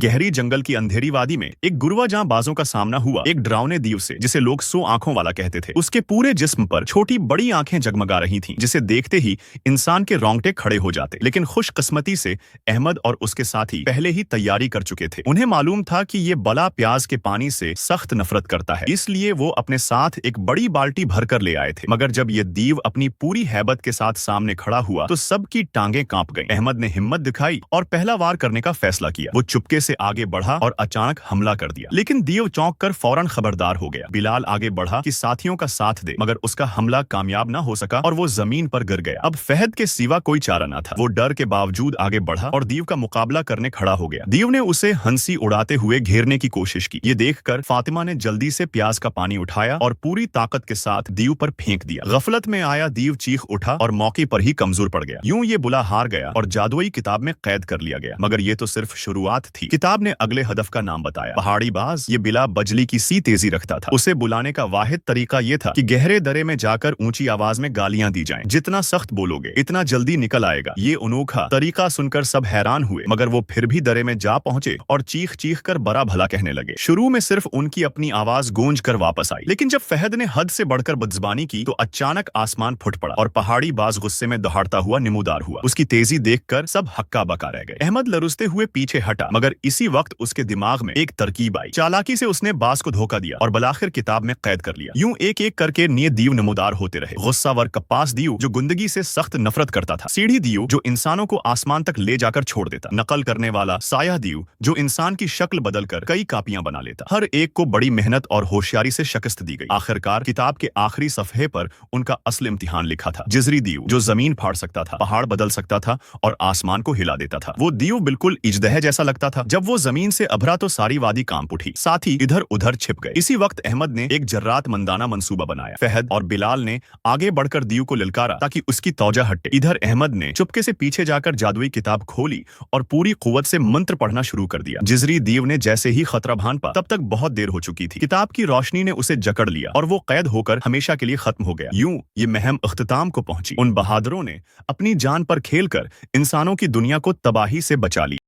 गहरी जंगल की अंधेरी वादी में एक गुरुआ जहां बाजों का सामना हुआ एक डरावने दीव से, जिसे लोग 100 आंखों वाला कहते थे। उसके पूरे जिस्म पर छोटी बड़ी आंखें जगमगा रही थीं, जिसे देखते ही इंसान के रोंगटे खड़े हो जाते। लेकिन खुशकिस्मती से अहमद और उसके साथी पहले ही तैयारी कर चुके थे। उन्हें मालूम था कि ये बला प्याज के पानी से सख्त नफरत करता है, इसलिए वो अपने साथ एक बड़ी बाल्टी भरकर ले आए थे। मगर जब ये दीव अपनी पूरी हैबत के साथ सामने खड़ा हुआ तो सबकी टांगें कांप गईं। अहमद ने हिम्मत दिखाई और पहला वार करने का फैसला किया। वो चुपके से आगे बढ़ा और अचानक हमला कर दिया, लेकिन दीव चौंक कर फौरन खबरदार हो गया। बिलाल आगे बढ़ा कि साथियों का साथ दे, मगर उसका हमला कामयाब न हो सका और वो जमीन पर गिर गया। अब फहद के सिवा कोई चारा न था। वो डर के बावजूद आगे बढ़ा और दीव का मुकाबला करने खड़ा हो गया। दीव ने उसे हंसी उड़ाते हुए घेरने की कोशिश की। ये देखकर फातिमा ने जल्दी से प्याज का पानी उठाया और पूरी ताकत के साथ दीव पर फेंक दिया। गफलत में आया दीव चीख उठा और मौके पर ही कमजोर पड़ गया। यूं ये बुला हार गया और जादुई किताब में कैद कर लिया गया। मगर ये तो सिर्फ शुरुआत थी। किताब ने अगले हदफ का नाम बताया, पहाड़ी बाज। ये बिला बजली की सी तेजी रखता था। उसे बुलाने का वाहिद तरीका ये था कि गहरे दरे में जाकर ऊंची आवाज में गालियां दी जाएं। जितना सख्त बोलोगे इतना जल्दी निकल आएगा। ये अनोखा तरीका सुनकर सब हैरान हुए, मगर वो फिर भी दरे में जा पहुंचे और चीख चीख कर बड़ा भला कहने लगे। शुरू में सिर्फ उनकी अपनी आवाज गूंज कर वापस आई, लेकिन जब फहद ने हद से बढ़कर बदजुबानी की तो अचानक आसमान फुट पड़ा और पहाड़ी बाज गुस्से में दहाड़ता हुआ निमूदार हुआ। उसकी तेजी देखकर सब हक्का बक्का रह गए। अहमद लरुसते हुए पीछे हटा, मगर इसी वक्त उसके दिमाग में एक तरकीब आई। चालाकी से उसने बाज को धोखा दिया और बलाखिर किताब में कैद कर लिया। यूं एक एक करके निये दीव नमूदार होते रहे। गुस्सावर कप्पास दीव जो गुंदगी से सख्त नफरत करता था, सीढ़ी दीव जो इंसानों को आसमान तक ले जाकर छोड़ देता, नकल करने वाला साया दीव जो इंसान की शक्ल बदलकर कई कापियां बना लेता। हर एक को बड़ी मेहनत और होशियारी से शिकस्त दी गई। आखिरकार किताब के आखिरी सफहे पर उनका असल इम्तिहान लिखा था। जिजरी दीव जो जमीन फाड़ सकता था, पहाड़ बदल सकता था और आसमान को हिला देता था। वो दीव बिल्कुल इजदह जैसा लगता था। जब वो जमीन से अभरा तो सारी वादी कांप उठी, साथ ही इधर उधर छिप गए। इसी वक्त अहमद ने एक जर्रात मंदाना मंसूबा बनाया। फहद और बिलाल ने आगे बढ़कर दीव को ललकारा ताकि उसकी तौजा हटे। इधर अहमद ने चुपके से पीछे जाकर जादुई किताब खोली और पूरी कुव्वत से मंत्र पढ़ना शुरू कर दिया। जिजरी दीव ने जैसे ही खतरा भान पा, तब तक बहुत देर हो चुकी थी। किताब की रोशनी ने उसे जकड़ लिया और वो कैद होकर हमेशा के लिए खत्म हो गया। यूं ये महम अख्तिताम को पहुंची। उन बहादुरों ने अपनी जान पर खेलकर इंसानों की दुनिया को तबाही से बचा लिया।